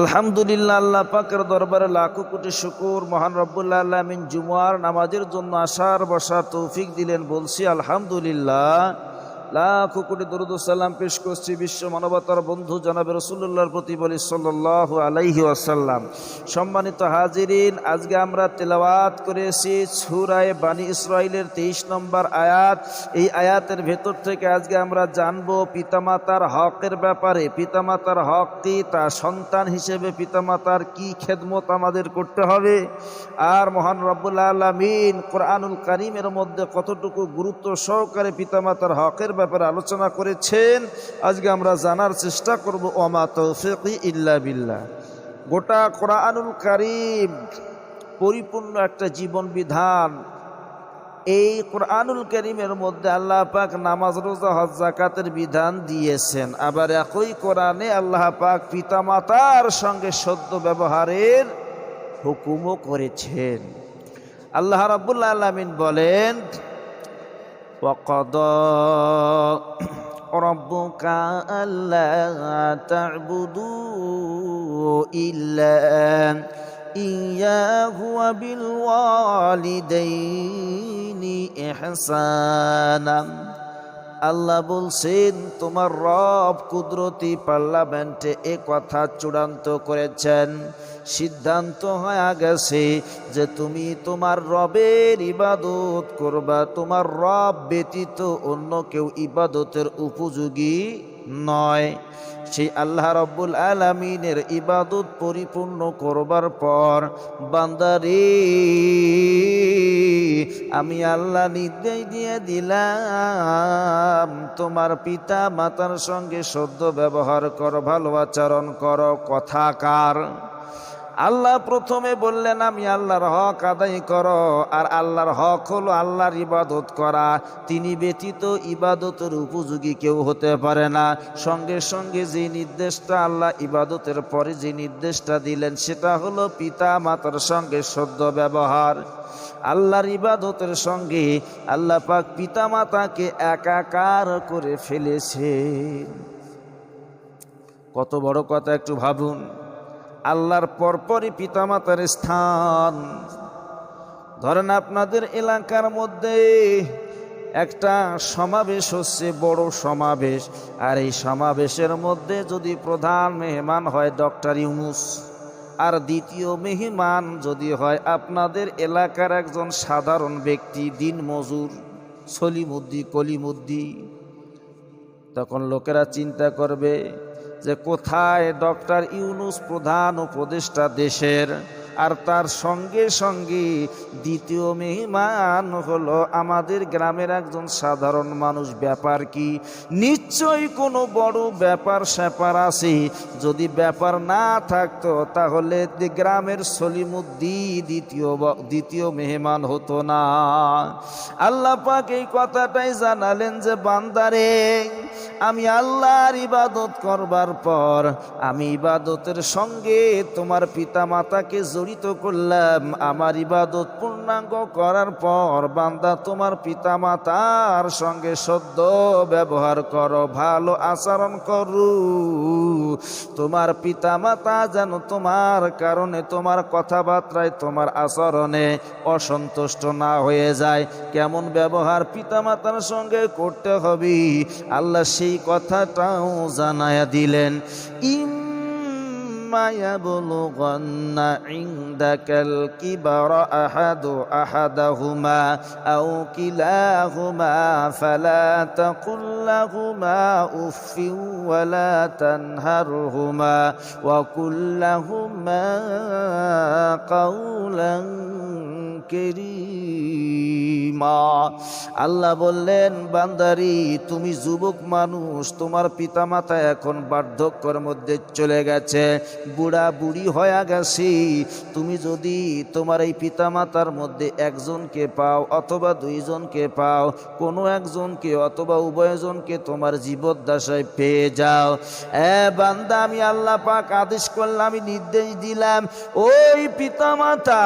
আলহামদুলিল্লাহ, আল্লাহ পাকের দরবারে লাখো কোটি শুকর। মহান রব্বুল আলামিন জুমার নামাজের জন্য আসার বসার তৌফিক দিলেন, বলছি আলহামদুলিল্লাহ। লাখো কোটি দরুদ ও সালাম পেশ করছি বিশ্ব মানবতার বন্ধু জনাবে রাসূলুল্লাহর প্রতি, বলি সাল্লাল্লাহু আলাইহি ওয়াসাল্লাম। সম্মানিত হাজিরিন, আজকে আমরা তেলাওয়াত করেছি সূরা বানী ইসরাঈলের 23 নম্বর আয়াত। এই আয়াতের ভেতর থেকে আজকে আমরা জানবো পিতামাতার হকের ব্যাপারে। পিতামাতার হক কি, তা সন্তান হিসেবে পিতামাতার কি খেদমত আমাদের করতে হবে, আর মহান রব্বুল আলামিন কোরআনুল কারীমের মধ্যে কতটুকু গুরুত্ব সহকারে পিতামাতার হকের ব্যাপারে আলোচনা করেছেন, আজকে আমরা জানার চেষ্টা করব। ওমা তৌফিকি ইল্লা বিল্লাহ। গোটা কোরআনুল কারীম পরিপূর্ণ একটা জীবন বিধান। এই কোরআনুল কারীমের মধ্যে আল্লাহ পাক নামাজ, রোজা, হজ, যাকাতের বিধান দিয়েছেন। আবার একই কোরআনে আল্লাহ পাক পিতামাতার সঙ্গে সদ্য ব্যবহারের হুকুমও করেছেন। আল্লাহ রাব্বুল আলামিন বলেন, ওয়াকাদা রাব্বুকা আল্লা তা'বুদু ইল্লা ইয়াহু ওয়া বিল ওয়ালিদাইনি ইহসানা। আল্লাহ বলছেন, তোমার রব কুদরতি পার্লামেন্টে এ কথা চূড়ান্ত করেছেন, সিদ্ধান্ত হয়ে গেছে যে তুমি তোমার রবের ইবাদত করবা। তোমার রব ব্যতীত অন্য কেউ ইবাদতের উপযোগী নয়। সেই আল্লাহ রাব্বুল আলামিনের ইবাদত পরিপূর্ণ করবার পর, বান্দারে আমি আল্লাহ নির্দেশ দিয়ে দিলাম, তোমার পিতা মাতার সঙ্গে সদ্য ব্যবহার করো, ভালো আচরণ করো। কথাকার আল্লাহ প্রথমে বললেন আমি আল্লাহর হক আদায় করো, আর আল্লাহর হক হলো আল্লাহর ইবাদত করা। তিনি ব্যতীত ইবাদতের উপযোগী কেউ হতে পারে না। সঙ্গে সঙ্গে যে নির্দেশটা আল্লাহ ইবাদতের পরে যে নির্দেশটা দিলেন, সেটা হলো পিতা মাতার সঙ্গে সদ্য ব্যবহার। আল্লাহর ইবাদতের সঙ্গে আল্লাহ পাক পিতা মাতাকে একাকার করে ফেলেছেন। কত বড় কথা, একটু ভাবুন। আল্লাহর পরপরই পিতামাতার স্থান। ধরেন আপনাদের এলাকার মধ্যে একটা সমাবেশ হচ্ছে, বড় সমাবেশ, আর এই সমাবেশের মধ্যে যদি প্রধান মেহমান হয় ডক্টর ইউনূস, আর দ্বিতীয় মেহমান যদি হয় আপনাদের এলাকার একজন সাধারণ ব্যক্তি, দিনমজুর, সলিমুদ্দি, কলিমুদ্দি, তখন লোকেরা চিন্তা করবে যে কোথায় ডক্টর ইউনূস প্রধান উপদেষ্টা দেশের, আর তার সঙ্গে সঙ্গে দ্বিতীয় মেহমান হলো আমাদের গ্রামের একজন সাধারণ মানুষ। ব্যাপার কি? নিশ্চয়ই কোনো বড় ব্যাপার স্যাপার আছে। যদি ব্যাপার না থাকতো তাহলে গ্রামের সলিমুদ্দি দ্বিতীয় মেহমান হতো না। আল্লাহ পাক এই কথাটাই জানালেন যে বান্দারে, আমি আল্লাহর ইবাদত করবার পর আমি ইবাদতের সঙ্গে তোমার পিতা মাতাকে জড়িত করলাম। আমার ইবাদত পূর্ণাঙ্গ করার পর বান্দা তোমার পিতা মাতার সঙ্গে সদ্য ব্যবহার করো, ভালো আচরণ করো। তোমার পিতা মাতা যেন তোমার কারণে, তোমার কথাবার্তায়, তোমার আচরণে অসন্তুষ্ট না হয়ে যায়। কেমন ব্যবহার পিতা মাতার সঙ্গে করতে হবে আল্লাহ সেই কথাটাও জানায়া দিলেন। ইম্মা ইয়াবলুগান্না ইনদাকাল কিবারা আহাদাহুমা আও কিলাহুমা ফালা তাকুল লাহুমা উফফিন ওয়ালা তানহারহুমা ওয়া কুল লাহুমা কাওলান কারীমা। আল্লাহ বললেন, বান্দারি তুমি যুবক মানুষ, তোমার পিতামাতা এখন বার্ধক্যের মধ্যে চলে গেছে, বুড়া বুড়ি হয়ে গেছে। তুমি যদি তোমার এই পিতামাতার মধ্যে একজনকে পাও অথবা দুইজনকে পাও, কোনো একজনকে অথবা উভয়জনকে তোমার জীবদ্দশায় পেয়ে যাও, বান্দা আমি আল্লাহ পাক আদেশ করলাম, আমি নির্দেশ দিলাম, ওই পিতামাতা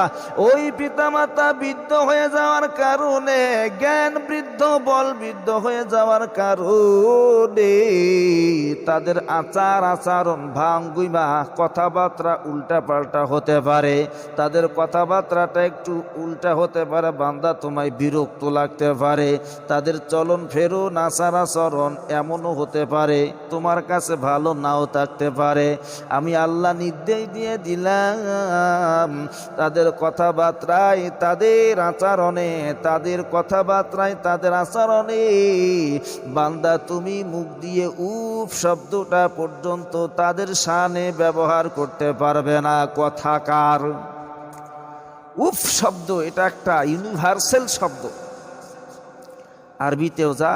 মাতা বৃদ্ধ হয়ে যাওয়ার কারণে, জ্ঞান বৃদ্ধ, বল বৃদ্ধ হয়ে যাওয়ার কারণে তাদের আচার আচরণ ভাঙ্গুইমা, কথাবার্তা উল্টা পাল্টা হতে পারে। তাদের কথাবার্তাটা একটু উল্টা হতে পারে, বান্দা তোমায় বিরক্ত লাগতে পারে। তাদের চলন ফেরন, আচার আচরণ এমনও হতে পারে তোমার কাছে ভালো নাও থাকতে পারে। আমি আল্লাহ নির্দেশ দিয়ে দিলাম, তাদের কথাবার্তায়, তাদের আচরণে, তাদের কথাবার্তায়, তাদের আচরণে বান্দা তুমি মুখ দিয়ে উফ শব্দটা পর্যন্ত তাদের শানে ব্যবহার করতে পারবে না। কথাকার উফ শব্দ এটা একটা ইউনিভার্সাল শব্দ। আরবিতেও যা,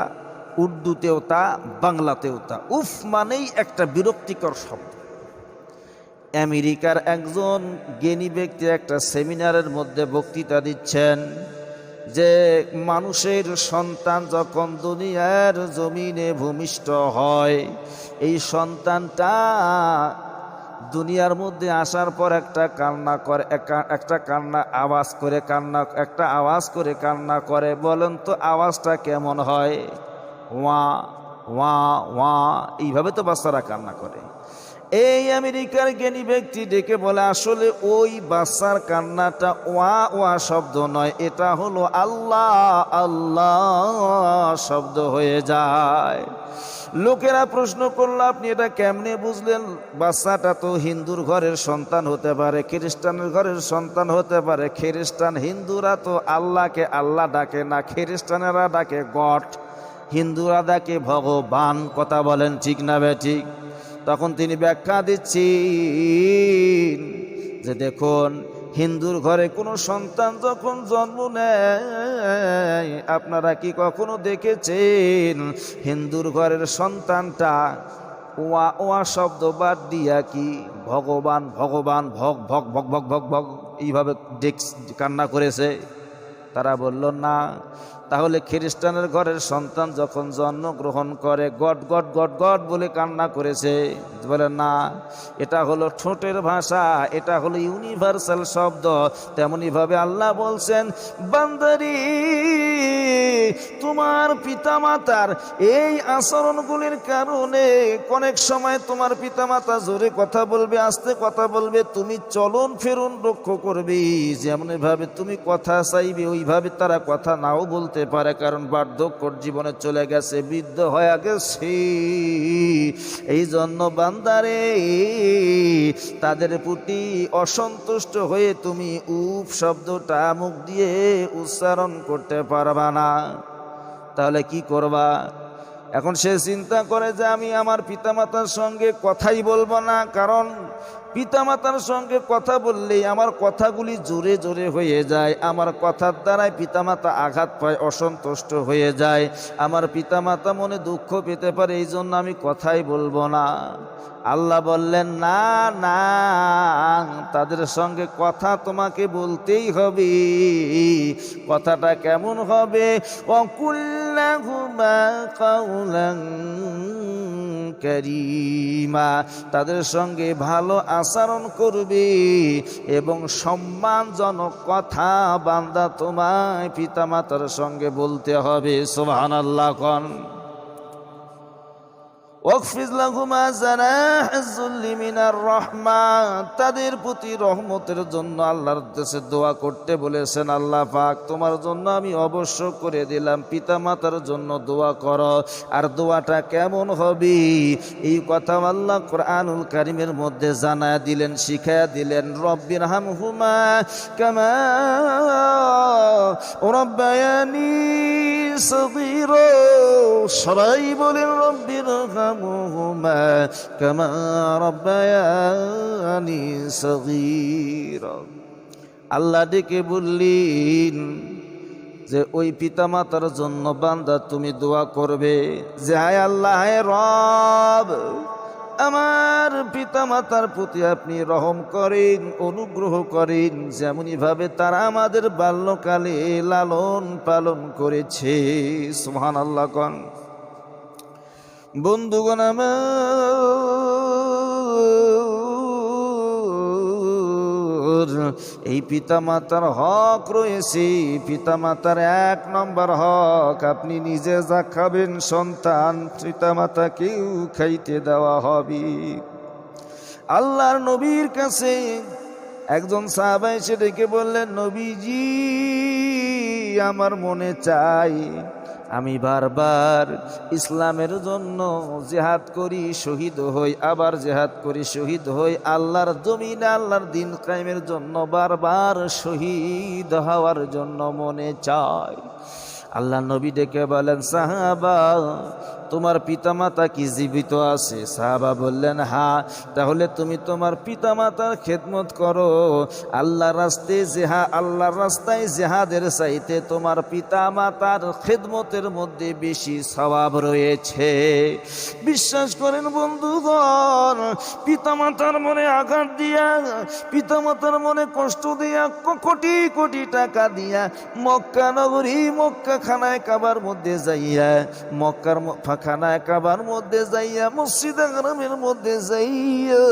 উর্দুতেও তা, বাংলাতেও তা। উফ মানেই একটা বিরক্তিকর শব্দ। আমেরিকার একজন জ্ঞানী ব্যক্তি একটা সেমিনারের মধ্যে বক্তৃতা দিচ্ছেন যে মানুষের সন্তান যখন দুনিয়ার জমিনে ভূমিষ্ঠ হয়, এই সন্তানটা দুনিয়ার মধ্যে আসার পর একটা কান্না করে, একটা কান্না আওয়াজ করে, একটা আওয়াজ করে কান্না করে। বলেন তো আওয়াজটা কেমন হয়? ওয়া ওয়া ওয়া, এইভাবে তো বাচ্চারা কান্না করে। এই আমেরিকার জ্ঞানী ব্যক্তি ডেকে বলে, আসলে ওই বাচ্চার কান্নাটা ওয়া ওয়া শব্দ নয়, এটা হলো আল্লাহ আল্লাহ শব্দ হয়ে যায়। লোকেরা প্রশ্ন করলো, আপনি এটা কেমনে বুঝলেন? বাচ্চাটা তো হিন্দুর ঘরের সন্তান হতে পারে, খ্রিস্টানের ঘরের সন্তান হতে পারে। খ্রিস্টান হিন্দুরা তো আল্লাহকে আল্লাহ ডাকে না, খ্রিস্টানেরা ডাকে গড, হিন্দুরা ডাকে ভগবান। কথা বলেন ঠিক না বেঠিক? তখন তিনি ব্যাখ্যা দিচ্ছেন যে দেখুন, হিন্দুর ঘরে কোনো সন্তান যখন জন্ম নেয়, আপনারা কি কখনো দেখেছেন হিন্দুর ঘরের সন্তানটা ওয়া ওয়া শব্দ বাদ দিয়া কি ভগবান ভগবান ভগ ভগ ভগ ভগ ভগ ভগ এইভাবে কান্না করেছে? তারা বলল না। তাহলে খ্রিস্টানের ঘরের সন্তান যখন জন্মগ্রহণ করে গড গড গড গড বলে কান্না করেছে? বলে না, এটা হলো ঠোঁটের ভাষা, এটা হলো ইউনিভার্সাল শব্দ। তেমনিভাবে আল্লাহ বলছেন, বান্দারি তোমার পিতামাতার এই আচরণগুলির কারণে অনেক সময় তোমার পিতামাতা জোরে কথা বলবে, আস্তে কথা বলবে, তুমি চলন ফেরন লক্ষ্য করবে। যেমনভাবে তুমি কথা চাইবে ওইভাবে তারা কথা নাও বলতে পারে, কারণ বার্ধক্যর জীবনে চলে গেছে, বৃদ্ধ হয়ে গেছে। এই জন্য বান্দারে তাদের প্রতি অসন্তুষ্ট হয়ে তুমি উফ শব্দটা মুখ দিয়ে উচ্চারণ করতে পারবা না। তাহলে কি করবা? এখন সে চিন্তা করে যে আমি আমার পিতামাতার সঙ্গে কথাই বলবো না, কারণ পিতামাতার সঙ্গে কথা বললেই আমার কথাগুলি জোরে জোরে হয়ে যায়, আমার কথার দ্বারাই পিতামাতা আঘাত পায়, অসন্তুষ্ট হয়ে যায়, আমার পিতামাতা মনে দুঃখ পেতে পারে, এই জন্য আমি কথাই বলবো না। আল্লাহ বললেন, না না, তাদের সঙ্গে কথা তোমাকে বলতেই হবে। কথাটা কেমন হবে? ওয়াকুল্লাহুমা কাওলান কারীমা, তাদের সঙ্গে ভালো আচরণ করবে এবং সম্মানজনক কথা বান্দা তোমায় পিতামাতার সঙ্গে বলতে হবে। সুবহানাল্লাহ কোন। ওয়াকফিজ লাহুমা জানাহাজ যুল্লি মিনার রাহমা, তাদের প্রতি রহমতের জন্য আল্লাহর কাছে দোয়া করতে বলেছেন। আল্লাহ পাক তোমার জন্য আমি অবশ্য করে দিলাম, পিতামাতার জন্য দোয়া করো। আর দোয়াটা কেমন হবে এই কথা আল্লাহ কোরআনুল কারীমের মধ্যে জানায়া দিলেন, শিখায়া দিলেন। রব্বিরহামহুমা কামা রাব্বায়ানি সগীরা, সবাই বলেন রব্বিরহামহুমা কামা রাব্বায়ানি সগীরা। আল্লাহ ডেকে বললেন যে ওই পিতামাতার জন্য বান্দা তুমি দোয়া করবে যে হায় আল্লাহ, হায় রব, আমার পিতামাতার প্রতি আপনি রহম করেন, অনুগ্রহ করেন, যেমনইভাবে তারা আমাদের বাল্যকালে লালন পালন করেছে। সুবহানাল্লাহ কোন। বন্ধুগণ আমার, হুজুর, এই পিতামাতার হক রয়েছে। পিতামাতার 1 নম্বর হক, আপনি নিজে যা খাবেন সন্তান পিতামাতাকেও খাইতে দেওয়া হবে। আল্লাহর নবীর কাছে একজন সাহাবা এসে ডেকে বললেন, নবীজি, আমার মনে চাই আমি বারবার ইসলামের জন্য জিহাদ করি, শহীদ হই, আবার জিহাদ করি, শহীদ হই। আল্লাহর জমিনে আল্লাহর দিন কায়েমের জন্য বারবার শহীদ হওয়ার জন্য মনে চাই। আল্লাহ নবী ডেকে বলেন, সাহাবা, তোমার পিতামাতা কি জীবিত আছে? সাহাবা বললেন, হ্যাঁ। তাহলে তুমি তোমার পিতামাতার খেদমত করো। আল্লাহর রাস্তায় জিহাদের চাইতে তোমার পিতামাতার খেদমতের মধ্যে বেশি সওয়াব রয়েছে। বিশ্বাস করেন বন্ধুগণ, পিতামাতার মনে আঘাত দিয়া, পিতামাতার মনে কষ্ট দিয়া, কোটি কোটি টাকা দিয়া মক্কা নগরী, মক্কা খানায় কাবার মধ্যে যাইয়া, মক্কার খানায় কাবার মধ্যে যাইয়া, মসজিদে হারামের মধ্যে যাইয়া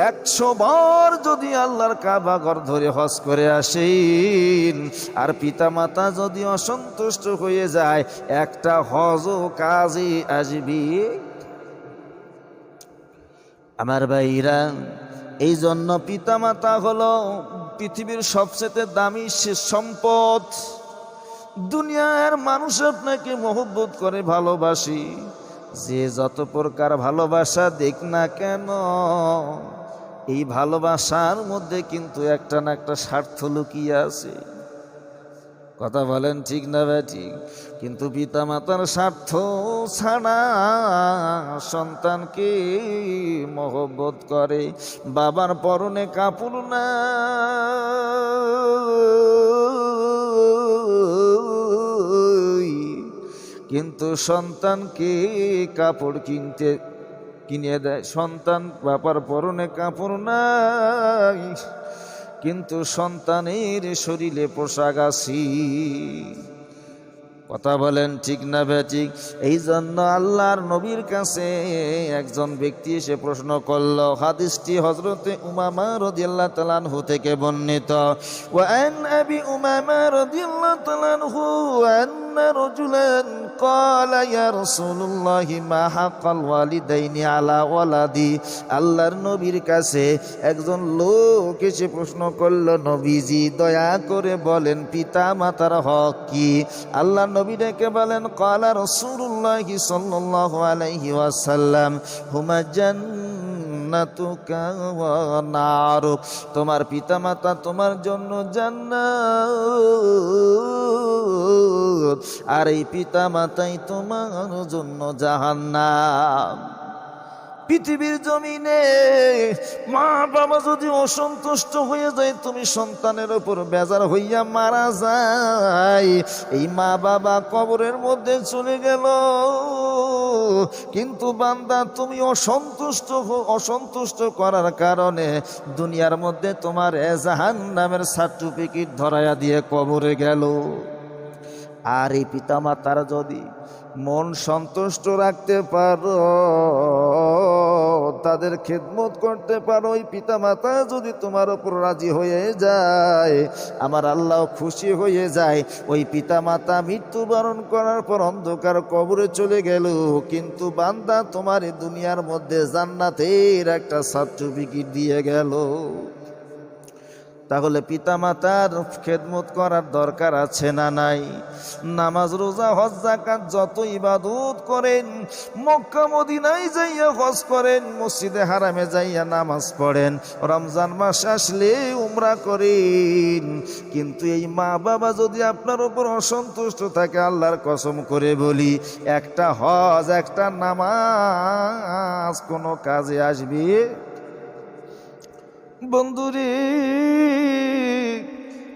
100 বার যদি আল্লাহর কাবা ঘর ধরে হজ করে আসেন, আর পিতামাতা যদি অসন্তুষ্ট হয়ে যায়, একটা হজও কাজে আসবে। আমার ভাইরা, এই জন্য পিতামাতা হলো পৃথিবীর সবচেয়ে দামি সম্পদ। দুনিয়ার মানুষ আপনাকে মহব্বত করে, ভালোবাসি, যে যত প্রকার ভালোবাসা দেখ না কেন, এই ভালোবাসার মধ্যে কিন্তু একটা না একটা স্বার্থ লুকিয়ে আছে। কথা বলেন ঠিক না ঠিক? কিন্তু পিতামাতার স্বার্থ ছাড়া সন্তানকে মহব্বত করে। বাবার পরনে কাপড় না, কিন্তু সন্তানকে কাপড় কিনে দেয়। সন্তান, বাবার পরনে কাপড় নাই, কিন্তু সন্তানের শরীরে পোশাক আছে। কথা বলেন ঠিক না ঠিক? এই জন্য আল্লাহর নবীর কাছে একজন ব্যক্তি এসে প্রশ্ন করল। হাদিসটি হযরতে উমামা রাদিয়াল্লাহু তাআলা আনহু থেকে বর্ণিত। ওয়া আন আবি উমামা রাদিয়াল্লাহু তাআলা আনহু আন্না রাজুলান ক্বালা ইয়া রাসূলুল্লাহ মা হাক্কাল ওয়ালিদাইনি আলা ওয়ালাদি। আল্লাহর নবীর কাছে একজন লোক এসে প্রশ্ন করল, নবীজি দয়া করে বলেন পিতা মাতার হক কি? আল্লাহ নবী ডেকে বলেন, ক্বালা রাসূলুল্লাহ সাল্লাল্লাহু আলাইহি ওয়াসাল্লাম হুমা জান্নাতুকা ওয়া নারুক। তোমার পিতামাতা তোমার জন্য জান্নাত, আর এই পিতামাতাই তোমার জন্য জাহান্নাম। পৃথিবীর জমিনে মা বাবা যদি অসন্তুষ্ট হয়ে যায়, তুমি সন্তানের উপর বেজার হইয়া মারা যায়, এই মা বাবা কবরের মধ্যে চলে গেল, কিন্তু বান্দা তুমি অসন্তুষ্ট করার কারণে দুনিয়ার মধ্যে তোমার জাহান্নামের সার্টিফিকেট ধরাইয়া দিয়ে কবরে গেল। আর এই পিতামাতার যদি মন সন্তুষ্ট রাখতে পারো, তাদের খেদমত করতে পারো, ওই পিতামাতা যদি তোমার উপর রাজি হয়ে যায়, আমার আল্লাহ খুশি হয়ে যায়। ওই পিতামাতা মৃত্যুবরণ করার পর অন্ধকার কবরে চলে গেল, কিন্তু বান্দা তোমার এই দুনিয়ার মধ্যে জান্নাতের একটা সার্টিফিকেট দিয়ে গেল। তাহলে পিতামাতার খেদমত করার দরকার আছে না নাই? নামাজ, রোজা, হজ, যাকাত যত ইবাদত করেন, মক্কা মদিনায় যাইয়া হজ করেন, মসজিদে হারামে যাইয়া নামাজ পড়েন, রমজান মাস আসলে উমরা করেন, কিন্তু এই মা বাবা যদি আপনার উপর অসন্তুষ্ট থাকে, আল্লাহর কসম করে বলি, একটা হজ, একটা নামাজ কোনো কাজে আসবে? বন্ধুরে,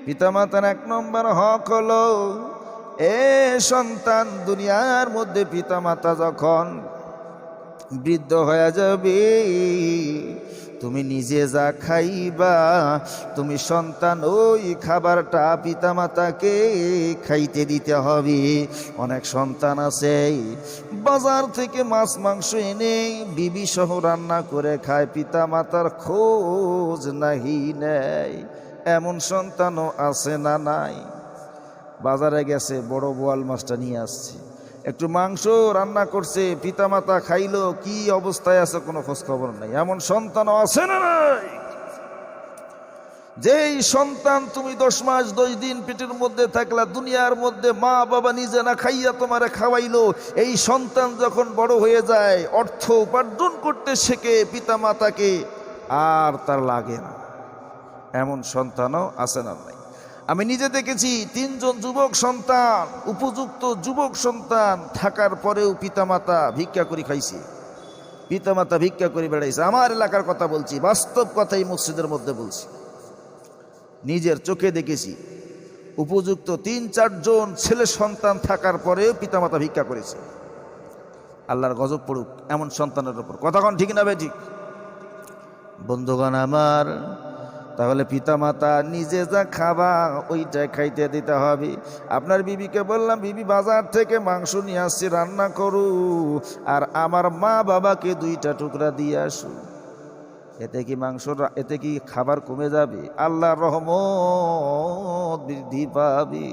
পিতামাতার 1 নম্বর হক হলো, সন্তান, দুনিয়ার মধ্যে পিতামাতা যখন বৃদ্ধ হয়ে যাবে, তুমি নিজে যা খাইবা, তুমি সন্তান ওই খাবারটা পিতামাতাকে খাইতে দিতে হবে। অনেক সন্তান আছে বাজার থেকে মাছ মাংস এনে বিবি সহ রান্না করে খায়, পিতামাতার খোঁজ নাহি নেয়। এমন সন্তানও আছে না নাই? বাজারে গেছে, বড় বোয়াল মাছটা নিয়ে আসছে, একটু মাংস রান্না করছে, পিতামাতা খাইলো, কি অবস্থায় আছে কোনো খোঁজ খবর নাই। এমন সন্তানও আছে না নাই? যেই সন্তান তুমি 10 মাস 10 দিন পেটের মধ্যে থাকলা, দুনিয়ার মধ্যে মা বাবা নিজে না খাইয়া তোমারে খাওয়াইলো, এই সন্তান যখন বড় হয়ে যায়, অর্থ উপার্জন করতে শেখে, পিতামাতাকে আর তার লাগে না। এমন সন্তানও আছে না নাই? আমি নিজে দেখেছি 3 জন যুবক সন্তান, উপযুক্ত যুবক সন্তান থাকার পরেও পিতামাতা ভিক্ষা করে খাইছে, পিতামাতা ভিক্ষা করে বেড়াইছে। আমার এলাকার কথা বলছি, বাস্তব কথাই মসজিদের মধ্যে বলছি, নিজের চোখে দেখেছি। উপযুক্ত 3-4 জন ছেলে সন্তান থাকার পরেও পিতামাতা ভিক্ষা করেছে। আল্লাহর গজব পড়ুক এমন সন্তানের উপর। কথা কোন ঠিক না বেঠিক? বন্ধুগণ আমার, তাহলে পিতামাতা নিজে যা খাবা ওইটাই খাইতে দিতে হবে। আপনার বিবিকে বললাম, বিবি বাজার থেকে মাংস নিয়ে আসছি, রান্না করু, আর আমার মা বাবাকে 2টা টুকরা দিয়ে আসু। এতে কি এতে কি খাবার কমে যাবে? আল্লাহর রহমত বৃদ্ধি পাবে।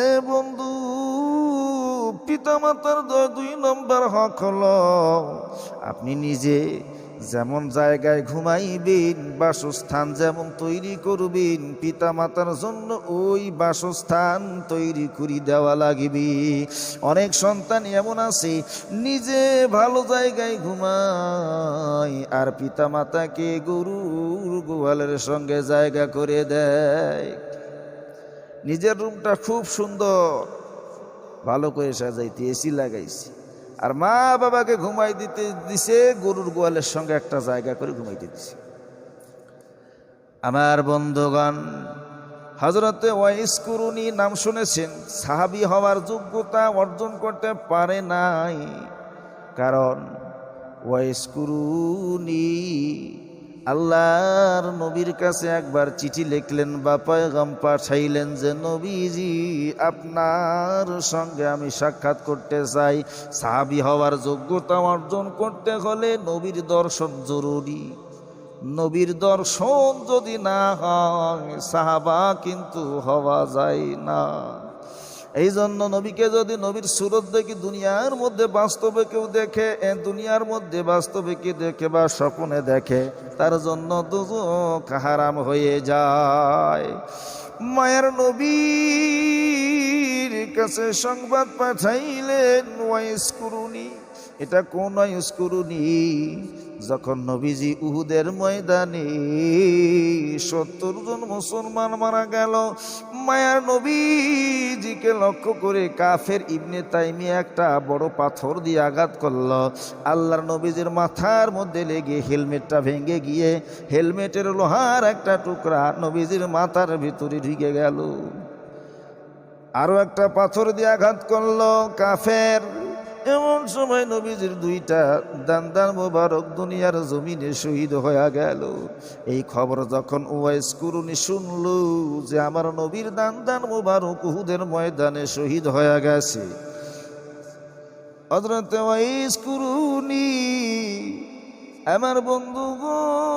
এ বন্ধু, পিতামাতার 2 নম্বর হক হলো, আপনি নিজে যেমন জায়গায় ঘুমাইবেন, বাসস্থান যেমন তৈরি করবেন, পিতামাতার জন্য ওই বাসস্থান তৈরি করে দেওয়া লাগবে। অনেক সন্তান এমন আছে নিজে ভালো জায়গায় ঘুমায়, আর পিতামাতাকে গরুর গোয়ালের সঙ্গে জায়গা করে দেয়। নিজের রুমটা খুব সুন্দর, ভালো করে সাজাইতে এসি লাগাইছি, আর মা বাবাকে ঘুমাই দিতে দিছে গরুর গোয়ালের সঙ্গে একটা জায়গা করে ঘুমাইতে দিছে। আমার বন্ধুগণ, হযরতে ওয়াইস কুরুনি নাম শুনেছেন? সাহাবী হওয়ার যোগ্যতা অর্জন করতে পারে নাই, কারণ ওয়াইস কুরুনি আল্লাহর নবীর কাছে একবার চিঠি লিখলেন বা পয়গাম পাঠাইলেন যে, নবীজি আপনার সঙ্গে আমি সাক্ষাৎ করতে চাই। সাহাবী হওয়ার যোগ্যতা অর্জন করতে হলে নবীর দর্শন জরুরি। নবীর দর্শন যদি না হয় সাহাবা কিন্তু হওয়া যায় না। এই জন্য নবীকে যদি নবীর সুরত দেখি দুনিয়ার মধ্যে বাস্তবে কেউ দেখে, দুনিয়ার মধ্যে বাস্তবে কি দেখে বা স্বপ্নে দেখে, তার জন্য দুজক হারাম হয়ে যায়। মায়ের নবীর কাছে সংবাদ পাঠাইলেন ওয়াইস কুরুনি। এটা কোন ওয়াইস কুরুনি? যখন নবীজি উহুদের ময়দানে 70 জন মুসলমান মারা গেল, মায়ার নবীজিকে লক্ষ্য করে কাফের ইবনে তাইমিয়া একটা বড় পাথর দিয়ে আঘাত করল। আল্লাহর নবীজির মাথার মধ্যে লেগে হেলমেটটা ভেঙে গিয়ে হেলমেটের লোহার একটা টুকরা নবীজির মাথার ভিতরে ঢুকে গেল। আরো একটা পাথর দিয়ে আঘাত করলো কাফের। এমন সময় নবীজির 2টা দান্দান মোবারক দুনিয়ার জমিনে শহীদ হয়ে গেল। এই খবর যখন ওয়াইস কুরুনি শুনল যে আমার নবীর দান্দান মোবারক উহুদের ময়দানে শহীদ হয়ে গেছে, হযরত ওয়াইস কুরুনি আমার বন্ধুগণ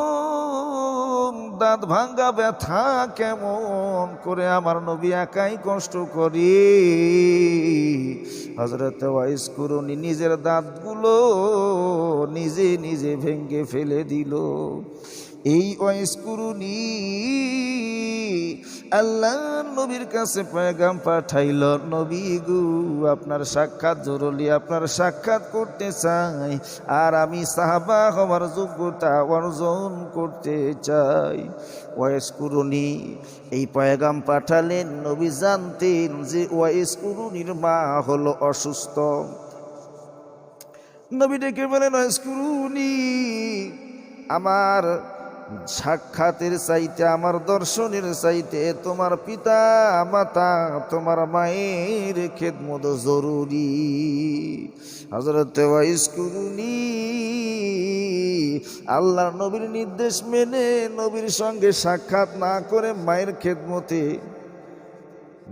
দাঁত ভাঙ্গা ব্যথা কেমন করে আমার নবী একাই কষ্ট করি। হযরত ওয়াইস কুরুনি নিজের দাঁতগুলো নিজে নিজে ভেঙ্গে ফেলে দিল। এই ওয়াইস কুরুনি আল্লাহর নবীর কাছে পয়গাম পাঠাইল, নবী গো আপনার সাক্ষাৎ জরুরি, আপনার সাক্ষাৎ করতে চাই, আর আমি সাহাবা হওয়ার যোগ্যতা অর্জন করতে চাই। ওয়াইস কুরুনি এই পয়গাম পাঠালেন। নবী জানতেন যে ওয়াইস কুরুনির মা হলো অসুস্থ। নবী ডেকে বলেন, ওয়াইস কুরুনি আমার সাক্ষাতের চাইতে, আমার দর্শনের চাইতে তোমার পিতা মাতা, তোমার মায়ের খেদমত জরুরি। হযরত ওয়াইস কুরুনি আল্লাহর নবীর নির্দেশ মেনে নবীর সঙ্গে সাক্ষাৎ না করে মায়ের খেদমতে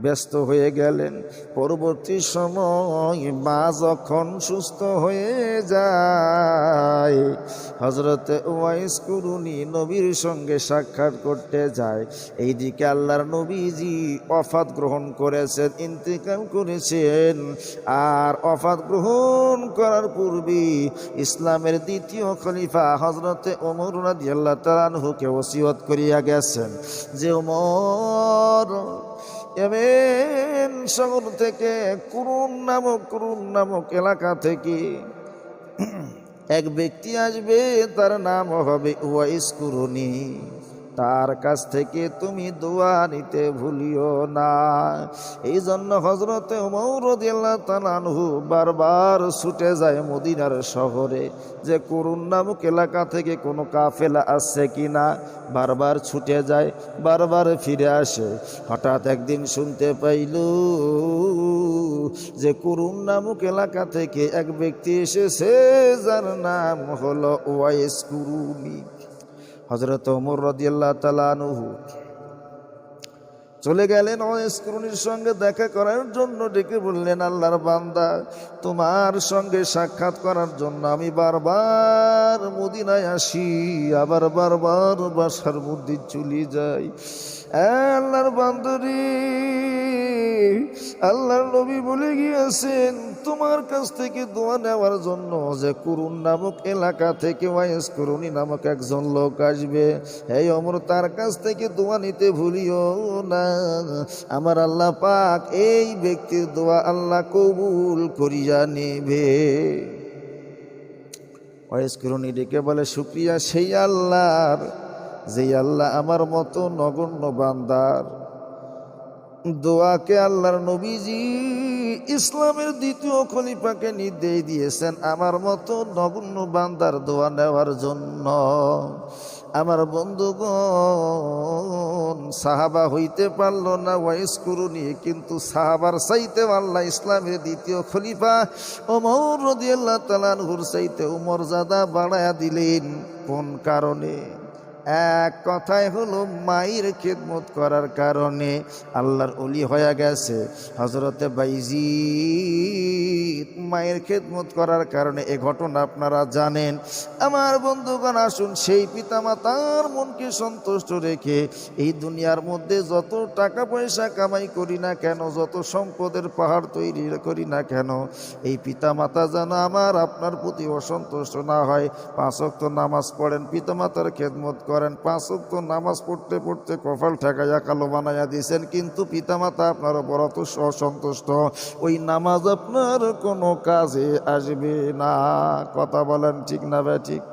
ব্যস্ত হয়ে গেলেন। পরবর্তী সময় মা যখন সুস্থ হয়ে যায়, হযরত ওয়াইস কুরুনি নবীর সঙ্গে সাক্ষাৎ করতে যায়। এইদিকে আল্লাহর নবীজি ওয়াফাত গ্রহণ করেছেন, ইন্তেকাল করেছেন। আর ওয়াফাত গ্রহণ করার পূর্বে ইসলামের দ্বিতীয় খলিফা হযরত ওমর রাদিয়াল্লাহু তাআলা আনহুকে ওসিয়ত করিয়া গেছেন যে, ওমর, ইয়েমেন শহর থেকে কুরুন নামক এলাকা থেকে এক ব্যক্তি আসবে, তার নাম হবে ওয়াইস কুরুনি। তার কাছ থেকে তুমি দোয়া নিতে ভুলিও না। এই জন্য হযরত ওমর রাদিয়াল্লাহু তাআলা আনহু বারবার ছুটে যায় মদিনার শহরে যে কুরুন নামক এলাকা থেকে কোনো কাফেলা আসছে কিনা। বারবার ছুটে যায়, বারবার ফিরে আসে। হঠাৎ একদিন শুনতে পাইল যে কুরুন নামক এলাকা থেকে এক ব্যক্তি এসেছে, যার নাম হলো ওয়াইস কুরুনি। হযরত ওমর রাদিয়াল্লাহু তাআলা আনহু চলে গেলেন ওয়াইস কুরুনির সঙ্গে দেখা করার জন্য। ডেকে বললেন, আল্লাহর বান্দা, তোমার সঙ্গে সাক্ষাৎ করার জন্য আমি বারবার মদিনায় আসি, আবার বারবার বাসার মধ্যে চলে যাই। আল্লাহর বান্দরে, আল্লাহর নবী বলে গিয়েছেন তোমার কাছ থেকে দোয়া নেওয়ার জন্য যে কুরুন নামক এলাকা থেকে ওয়াইস কুরুনি নামক একজন লোক আসবে। হে ওমর, তার কাছ থেকে দোয়া নিতে ভুলিও না। আমার আল্লাহ পাক এই ব্যক্তির দোয়া আল্লাহ কবুল করিয়া নেবে। ওয়াইস কুরুনি ডেকে বলে, শুকরিয়া সেই আল্লাহর, যে আল্লাহ আমার মতো নগণ্য বান্দার দোয়াকে আল্লাহর নবীজি ইসলামের দ্বিতীয় খলিফাকে নির্দেশ দিয়েছেন আমার মতো নগণ্য বান্দার দোয়া নেওয়ার জন্য। আমার বন্ধুগণ, সাহাবা হইতে পারল না ওয়াইস কুরুনি, কিন্তু সাহাবার চাইতে আল্লাহ ইসলামের দ্বিতীয় খলিফা ওমর রাদিয়াল্লাহু তাআলা আনহুর চাইতে মর্যাদা বাড়ায়া দিলেন। কোন কারণে? এক কথায় হলো মায়ের খেদমত করার কারণে আল্লাহর ওলি হয়ে গেছে হযরতে বাইজিদ। মায়ের খেদমত করার কারণে এ ঘটনা আপনারা জানেন। আমার বন্ধুগণ, আসুন সেই পিতামাতার মনকে সন্তুষ্ট রেখে এই দুনিয়ার মধ্যে যত টাকা পয়সা কামাই করি না কেন, যত সম্পদের পাহাড় তৈরি করি না কেন, এই পিতামাতা যেন আমার আপনার প্রতি অসন্তুষ্ট না হয়। 5 ওয়াক্ত নামাজ পড়েন, পিতামাতার খেদমত করেন, 5 ওয়াক্ত নামাজ পড়তে পড়তে কপাল ঠেকাইয়া কালো বানাইয়া দিয়েছেন, কিন্তু পিতামাতা আপনার উপর অত অসন্তুষ্ট, ওই নামাজ আপনার কোনো কাজে আসবে না। কথা বলেন ঠিক না ভাই? ঠিক।